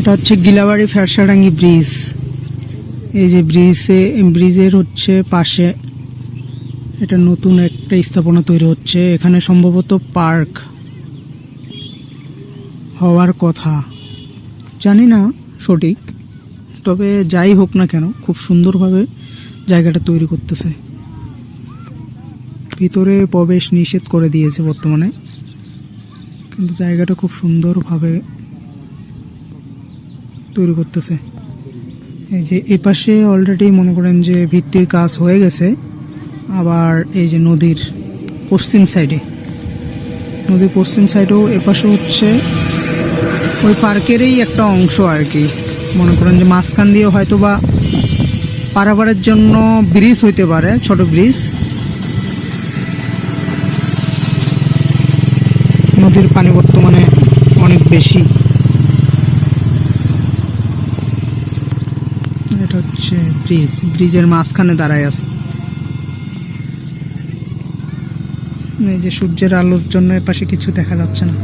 এটা হচ্ছে গিলাবাড়ি ফেরসাডাঙ্গি ব্রিজ। এই যে ব্রিজের হচ্ছে পাশে এটা নতুন একটা স্থাপনা তৈরি হচ্ছে। এখানে সম্ভবত পার্ক হওয়ার কথা, জানি না সঠিক, তবে যাই হোক না কেন খুব সুন্দরভাবে জায়গাটা তৈরি করতেছে। ভিতরে প্রবেশ নিষেধ করে দিয়েছে বর্তমানে, কিন্তু জায়গাটা খুব সুন্দরভাবে তৈরি করতেছে। এই যে এই পাশে অলরেডি মনে করেন যে ভিত্তির কাজ হয়ে গেছে। আবার এই যে নদীর পশ্চিম সাইডেও এপাশে হচ্ছে ওই পার্কেরই একটা অংশ আর কি। মনে করেন যে মাঝখান দিয়ে হয়তো বা পারাপারের জন্য ব্রিজ হইতে পারে, ছোট ব্রিজ। নদীর পানি বর্তমানে অনেক বেশি। এটা হচ্ছে ব্রিজের মাঝখানে দাঁড়ায় আছে। এই যে সূর্যের আলোর জন্য এপাশে কিছু দেখা যাচ্ছে না।